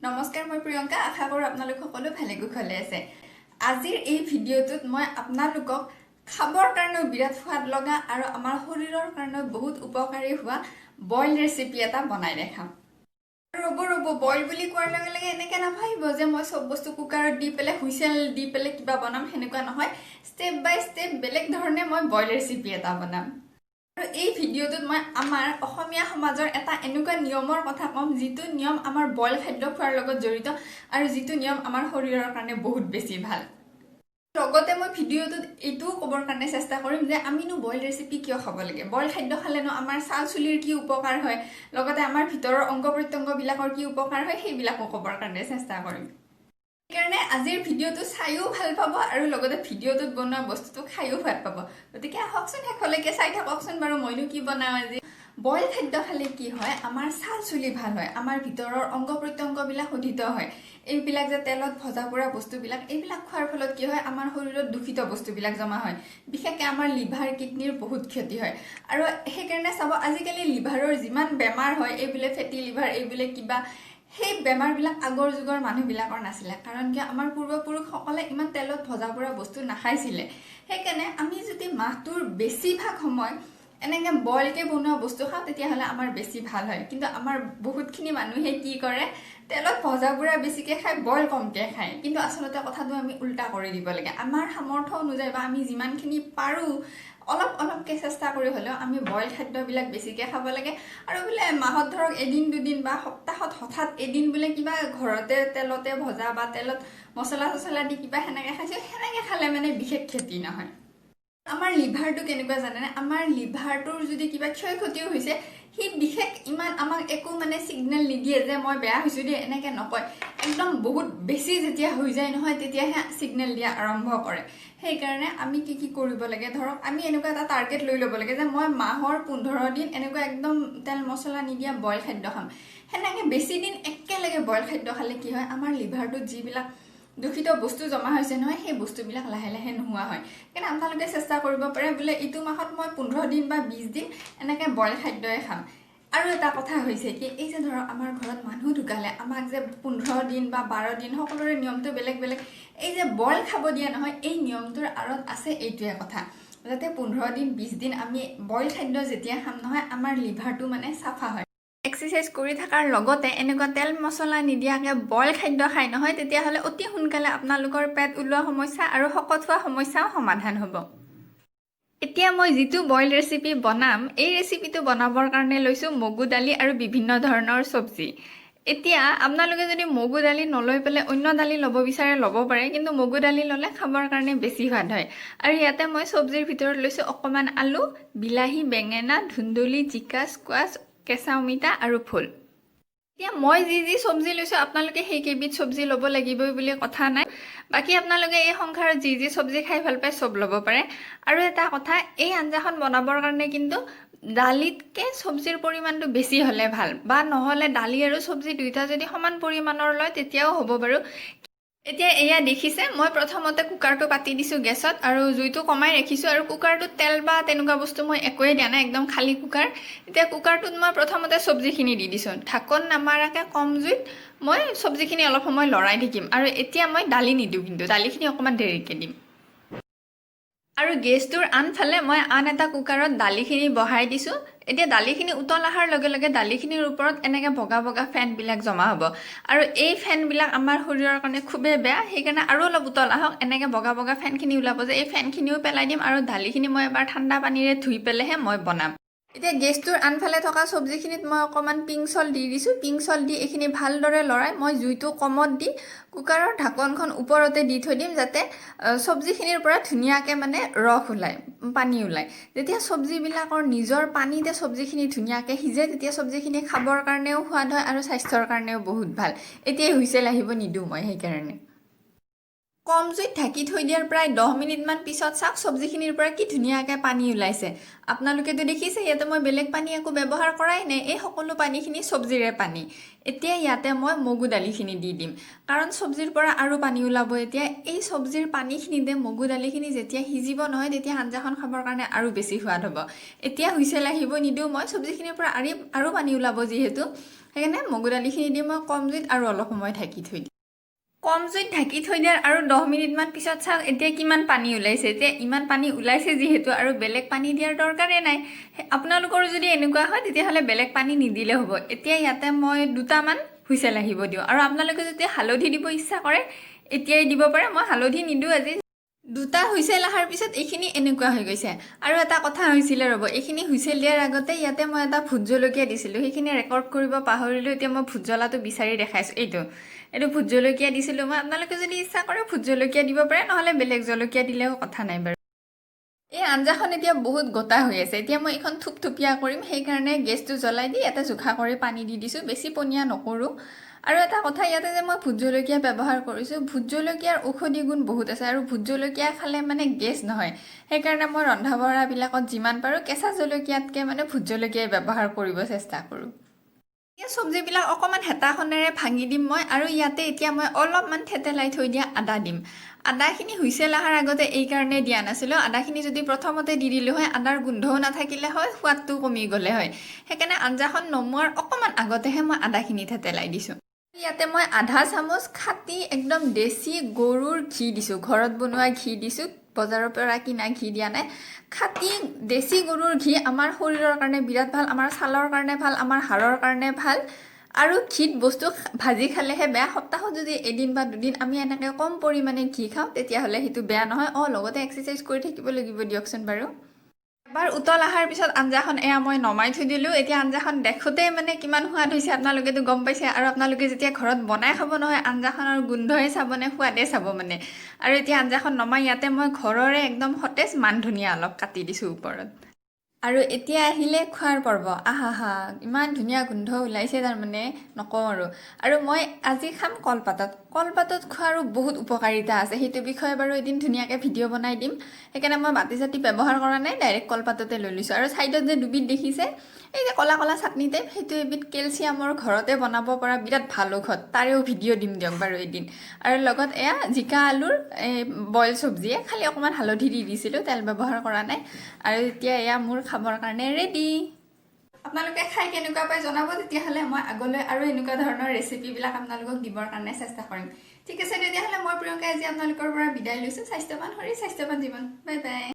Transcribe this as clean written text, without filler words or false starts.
নমস্কাৰ মই প্ৰিয়ংকা আশা কৰো আপোনালোক সকলো ভালে কুশলে আছে আজিৰ এই ভিডিঅ'টোত মই আপোনালোকক খাবৰ কাৰণে বিৰাট সোৱাদ লগা আৰু আমাৰ শৰীৰৰ কাৰণে বহুত উপকাৰী হোৱা বইল ৰেচিপি এটা বনাই দেখাম ৰব বইল বুলি কোৱাৰ লগে লগে এনেকে নাভাবিব যে মই সব বস্তু কুকাৰত দি পেলে হুইসেল দি পেলে কিবা বনাম হেনেকুৱা নহয় স্টেপ বাই স্টেপ বেলেগ ধৰণে মই বইল ৰেচিপি এটা বনাম আৰু এই ভিডিঅ'টোত মই আমাৰ অসমীয়া সমাজৰ এটা এনেকুৱা নিয়মৰ কথা কম যিটো নিয়ম আমাৰ বইল খাদ্য খোৱাৰ লগত জড়িত আৰু যিটো নিয়ম আমাৰ শৰীৰৰ কাৰণে বহুত বেছি ভাল লগতে মই ভিডিঅ'টোত এইটোও ক'বৰ কাৰণে চেষ্টা কৰিম যে আমিনো বইল ৰেচিপি কিয় খাব লাগে বইল খাদ্য খালেনো আমাৰ ছাল চুলিৰ কি উপকাৰ হয় লগতে আমাৰ ভিতৰৰ অংগ প্ৰত্যংগবিলাকৰ কি উপকাৰ হয় সেইবিলাকো ক'বৰ কাৰণে চেষ্টা কৰিম সেইকাৰণে আজিৰ ভিডিঅ'টো চাইও ভাল পাব আৰু লগতে ভিডিঅ'টোত বনোৱা বস্তুটো খাইও ভাল পাব গতিকে আহকচোন শেষলৈকে চাই থাককচোন বাৰু মইনো কি বনাওঁ আজি বইল খাদ্য খালে কি হয় আমাৰ ছাল চুলি ভাল হয় আমাৰ ভিতৰৰ অংগ প্ৰত্যংগবিলাক শোধিত হয় এইবিলাক যে তেলত ভজা পোৰা বস্তুবিলাক এইবিলাক খোৱাৰ ফলত কি হয় আমাৰ শৰীৰত দূষিত বস্তুবিলাক জমা হয় বিশেষকৈ আমাৰ লিভাৰ কিডনিৰ বহুত ক্ষতি হয় আৰু সেইকাৰণে চাব আজিকালি লিভাৰৰ যিমান বেমাৰ হয় এইবিলাক ফেটি লিভাৰ এইবিলাক কিবা সেই বেমাৰবিলাক আগৰ যুগৰ মানুহবিলাকৰ নাছিলে কাৰণ কি আমাৰ পূৰ্বপুৰুষসকলে ইমান তেলত ভজা পোৰা বস্তু নাখাইছিলে সেইকাৰণে আমি যদি মাহটোৰ বেছিভাগ সময় এনেকৈ বইলকৈ বনোৱা বস্তু খাওঁ তেতিয়াহ'লে আমাৰ বেছি ভাল হয় কিন্তু আমাৰ বহুতখিনি মানুহে কি কৰে তেলত ভজা পোৰা বেছিকৈ খায় বইল কমকৈ খায় কিন্তু আচলতে কথাটো আমি উল্টা কৰি দিব লাগে আমাৰ সামৰ্থ্য অনুযায়ী বা আমি যিমানখিনি পাৰোঁ অলপকৈ চেষ্টা কৰি হ'লেও আমি বইল খাদ্যবিলাক বেছিকৈ খাব লাগে আৰু বোলে মাহত ধৰক এদিন দুদিন বা সপ্তাহত হঠাৎ এদিন বোলে কিবা ঘৰতে তেলতে ভজা বা তেলত মছলা চছলা দি কিবা সেনেকৈ খাইছোঁ সেনেকৈ খালে মানে বিশেষ ক্ষতি নহয় আমাৰ লিভাৰটো কেনেকুৱা জানেনে আমাৰ লিভাৰটোৰ যদি কিবা ক্ষয় ক্ষতিও হৈছে সি বিশেষ ইমান আমাক একো মানে সিগনেল নিদিয়ে যে মই বেয়া হৈছোঁ দেই এনেকৈ নকয় একদম বহুত বেছি যেতিয়া হৈ যায় নহয় তেতিয়াহে সিগনেল দিয়া আৰম্ভ কৰে সেইকাৰণে আমি কি কৰিব লাগে ধৰক আমি এনেকুৱা এটা টাৰ্গেট লৈ ল'ব লাগে যে মই মাহৰ 15 দিন এনেকুৱা একদম তেল মছলা নিদিয়া বইল খাদ্য খাম সেনেকৈ বেছি দিন একেলগে বইল খাদ্য খালে কি হয় আমাৰ লিভাৰটোত যিবিলাক দূষিত বস্তু জমা হৈছে নহয় সেই বস্তুবিলাক লাহে লাহে নোহোৱা হয় কিন্তু আপোনালোকে চেষ্টা কৰিব পাৰে বোলে এইটো মাহত মই 15 দিন বা 20 দিন এনেকৈ বইল খাদ্যই খাম আৰু এটা কথা হৈছে কি এই যে ধৰক আমাৰ ঘৰত মানুহ ঢুকালে আমাক যে 15 দিন বা 12 দিন সকলোৰে নিয়মটো বেলেগ বেলেগ এই যে বইল খাব দিয়া নহয় এই নিয়মটোৰ আঁৰত আছে এইটোৱে কথা যাতে 15 দিন 20 দিন আমি বইল খাদ্য যেতিয়া খাম নহয় আমাৰ লিভাৰটো মানে চাফা হয় এক্সাৰসাইজ কৰি থকাৰ লগতে এনেকুৱা তেল মছলা নিদিয়াকৈ বইল খাদ্য খাই নহয় তেতিয়াহ'লে অতি সোনকালে আপোনালোকৰ পেট ওলোৱা সমস্যা আৰু শকত হোৱা সমস্যাও সমাধান হ'ব এতিয়া মই যিটো বইল ৰেচিপি বনাম এই ৰেচিপিটো বনাবৰ কাৰণে লৈছোঁ মগু দালি আৰু বিভিন্ন ধৰণৰ চব্জি এতিয়া আপোনালোকে যদি মগু দালি নলৈ পেলাই অন্য দালি ল'ব বিচাৰে ল'ব পাৰে কিন্তু মগু দালি ল'লে খাবৰ কাৰণে বেছি সোৱাদ হয় আৰু ইয়াতে মই চব্জিৰ ভিতৰত লৈছোঁ অকণমান আলু বিলাহী বেঙেনা ধুন্দুলি জিকা স্কোৱাছ কেঁচা অমিতা আৰু ফুল এতিয়া মই যি চব্জি লৈছোঁ আপোনালোকে সেইকেইবিধ চব্জি ল'ব লাগিবই বুলি কথা নাই বাকী আপোনালোকে এই সংসাৰত যি চব্জি খাই ভাল পায় চব ল'ব পাৰে আৰু এটা কথা এই আঞ্জাখন বনাবৰ কাৰণে কিন্তু দালিতকৈ চব্জিৰ পৰিমাণটো বেছি হ'লে ভাল বা নহ'লে দালি আৰু চব্জি দুইটা যদি সমান পৰিমাণৰ লয় তেতিয়াও হ'ব বাৰু এতিয়া এয়া দেখিছে মই প্ৰথমতে কুকাৰটো পাতি দিছোঁ গেছত আৰু জুইটো কমাই ৰাখিছোঁ আৰু কুকাৰটোত তেল বা তেনেকুৱা বস্তু মই একোৱেই দিয়া নাই একদম খালী কুকাৰ এতিয়া কুকাৰটোত মই প্ৰথমতে চব্জিখিনি দি দিছোঁ ঢাকন নামাৰাকৈ কম জুইত মই চব্জিখিনি অলপ সময় লৰাই থাকিম আৰু এতিয়া মই দালি নিদিওঁ কিন্তু দালিখিনি অকণমান দেৰিকৈ দিম আৰু গেছটোৰ আনফালে মই আন এটা কুকাৰত দালিখিনি বহাই দিছোঁ এতিয়া দালিখিনি উতল অহাৰ লগে লগে দালিখিনিৰ ওপৰত এনেকৈ বগা বগা ফেনবিলাক জমা হ'ব আৰু এই ফেনবিলাক আমাৰ শৰীৰৰ কাৰণে খুবেই বেয়া সেইকাৰণে আৰু অলপ উতল আহক এনেকৈ বগা বগা ফেনখিনি ওলাব যে এই ফেনখিনিও পেলাই দিম আৰু দালিখিনি মই এবাৰ ঠাণ্ডা পানীৰে ধুই পেলাইহে মই বনাম এতিয়া গেছটোৰ আনফালে থকা চব্জিখিনিত মই অকণমান পিংক সল্ট দি দিছোঁ পিংক সল্ট দি এইখিনি ভালদৰে লৰাই মই জুইটো কমত দি কুকাৰৰ ঢাকনখন ওপৰতে দি থৈ দিম যাতে চব্জিখিনিৰ পৰা ধুনীয়াকৈ মানে ৰস ওলায় পানী ওলায় যেতিয়া চব্জিবিলাকৰ নিজৰ পানীতে চব্জিখিনি ধুনীয়াকৈ সিজে তেতিয়া চব্জিখিনি খাবৰ কাৰণেও সোৱাদ হয় আৰু স্বাস্থ্যৰ কাৰণেও বহুত ভাল এতিয়াই হুইছেল আহিব নিদিওঁ মই সেইকাৰণে কম জুইত ঢাকি থৈ দিয়াৰ প্ৰায় 10 মিনিটমান পিছত চাওক চব্জিখিনিৰ পৰা কি ধুনীয়াকৈ পানী ওলাইছে আপোনালোকেতো দেখিছে ইয়াতে মই বেলেগ পানী একো ব্যৱহাৰ কৰাই নাই এই সকলো পানীখিনি চব্জিৰে পানী এতিয়া ইয়াতে মই মগু দালিখিনি দি দিম কাৰণ চব্জিৰ পৰা আৰু পানী ওলাব এতিয়া এই চব্জিৰ পানীখিনিতে মগু দালিখিনি যেতিয়া সিজিব নহয় তেতিয়া আঞ্জাখন খাবৰ কাৰণে আৰু বেছি সোৱাদ হ'ব এতিয়া হুইছেল আহিব নিদিওঁ মই চব্জিখিনিৰ পৰা আৰু পানী ওলাব যিহেতু সেইকাৰণে মগু দালিখিনি দি মই কম জুইত আৰু অলপ সময় ঢাকি থৈ দিম কম জুইত ঢাকি থৈ দিয়াৰ আৰু 10 মিনিটমান পিছত চাওক এতিয়া কিমান পানী ওলাইছে এতিয়া ইমান পানী ওলাইছে যিহেতু আৰু বেলেগ পানী দিয়াৰ দৰকাৰে নাই আপোনালোকৰ যদি এনেকুৱা হয় তেতিয়াহ'লে বেলেগ পানী নিদিলে হ'ব এতিয়া ইয়াতে মই দুটামান হুইচেল আহিব দিওঁ আৰু আপোনালোকে যদি হালধি দিব ইচ্ছা কৰে এতিয়াই দিব পাৰে মই হালধি নিদিওঁ আজি দুটা হুইচেল অহাৰ পিছত এইখিনি এনেকুৱা হৈ গৈছে আৰু এটা কথা হৈছিলে ৰ'ব এইখিনি হুইচেল দিয়াৰ আগতে ইয়াতে মই এটা ভোট জলকীয়া দিছিলোঁ সেইখিনি ৰেকৰ্ড কৰিব পাহৰিলোঁ এতিয়া মই ভোট জ্বলাটো বিচাৰি দেখাইছোঁ এইটো ভোট জলকীয়া দিছিলোঁ মই আপোনালোকে যদি ইচ্ছা কৰে ভোট জলকীয়া দিব পাৰে নহ'লে বেলেগ জলকীয়া দিলেও কথা নাই বাৰু এই আঞ্জাখন এতিয়া বহুত গোটা হৈ আছে এতিয়া মই এইখন থুপথুপীয়া কৰিম সেইকাৰণে গেছটো জ্বলাই দি ইয়াতে জোখা কৰি পানী দি দিছোঁ বেছি পনীয়া নকৰোঁ আৰু এটা কথা ইয়াতে যে মই ভোট জলকীয়া ব্যৱহাৰ কৰিছোঁ ভোট জলকীয়াৰ ঔষধি গুণ বহুত আছে আৰু ভোট জলকীয়া খালে মানে গেছ নহয় সেইকাৰণে মই ৰন্ধা বঢ়াবিলাকত যিমান পাৰোঁ কেঁচা জলকীয়াতকৈ মানে ভোট জলকীয়াই ব্যৱহাৰ কৰিব চেষ্টা কৰোঁ এতিয়া চব্জিবিলাক অকণমান হেতাখনেৰে ভাঙি দিম মই আৰু ইয়াতে এতিয়া মই অলপমান থেতেলাই থৈ দিয়া আদা দিম আদাখিনি হুইচেল অহাৰ আগতে এইকাৰণে দিয়া নাছিলোঁ আদাখিনি যদি প্ৰথমতে দি দিলোঁ হয় আদাৰ গোন্ধও নাথাকিলে হয় সোৱাদটো কমি গ'লে হয় সেইকাৰণে আঞ্জাখন নমোৱাৰ অকণমান আগতেহে মই আদাখিনি থেতেলাই দিছোঁ ইয়াতে মই আধা চামুচ খাটি একদম দেশী গৰুৰ ঘি দিছোঁ ঘৰত বনোৱা ঘি দিছোঁ বজাৰৰ পৰা কিনা ঘি দিয়া নাই খাটি দেশী গৰুৰ ঘি আমাৰ শৰীৰৰ কাৰণে বিৰাট ভাল আমাৰ ছালৰ কাৰণে ভাল আমাৰ হাড়ৰ কাৰণে ভাল আৰু ঘিত বস্তু ভাজি খালেহে বেয়া সপ্তাহত যদি এদিন বা দুদিন আমি এনেকৈ কম পৰিমাণে ঘি খাওঁ তেতিয়াহ'লে সেইটো বেয়া নহয় লগতে এক্সাৰচাইজ কৰি থাকিব লাগিব দিয়কচোন বাৰু এবাৰ উতল অহাৰ পিছত আঞ্জাখন এয়া মই নমাই থৈ দিলোঁ এতিয়া আঞ্জাখন দেখোঁতেই মানে কিমান সোৱাদ হৈছে আপোনালোকেতো গম পাইছে আৰু আপোনালোকে যেতিয়া ঘৰত বনাই খাব নহয় আঞ্জাখনৰ গোন্ধই চাব নে সোৱাদে চাব মানে আৰু এতিয়া আঞ্জাখন নমাই ইয়াতে মই ঘৰৰে একদম সতেজ মান ধনিয়া অলপ কাটি দিছোঁ ওপৰত আৰু এতিয়া আহিলে খোৱাৰ পৰ্ব আহা ইমান ধুনীয়া গোন্ধ ওলাইছে তাৰমানে নকওঁ আৰু মই আজি খাম কলপাতত খোৱাৰো বহুত উপকাৰিতা আছে সেইটো বিষয়ে বাৰু এদিন ধুনীয়াকৈ ভিডিঅ' বনাই দিম সেইকাৰণে মই বাতি চাতি ব্যৱহাৰ কৰা নাই ডাইৰেক্ট কলপাততে লৈ লৈছোঁ আৰু ছাইডত যে দুবিধ দেখিছে এই যে কলা কলা চাটনি টাইপ সেইটো এবিধ কেলছিয়ামৰ ঘৰতে বনাব পৰা বিৰাট ভাল ঔষধ তাৰেও ভিডিঅ' দিম দিয়ক বাৰু এদিন আৰু লগত এয়া জিকা আলুৰ বইল চব্জিয়ে খালি অকণমান হালধি দি দিছিলোঁ তেল ব্যৱহাৰ কৰা নাই আৰু এতিয়া এয়া মোৰ খাবৰ কাৰণে ৰেডি আপোনালোকে খাই কেনেকুৱা পাই জনাব তেতিয়াহ'লে মই আগলৈ আৰু এনেকুৱা ধৰণৰ ৰেচিপিবিলাক আপোনালোকক দিবৰ কাৰণে চেষ্টা কৰিম ঠিক আছে তেতিয়াহ'লে মই প্ৰিয়ংকাই আজি আপোনালোকৰ পৰা বিদায় লৈছোঁ স্বাস্থ্যৱান শৰীৰ স্বাস্থ্যৱান জীৱন বাই বাই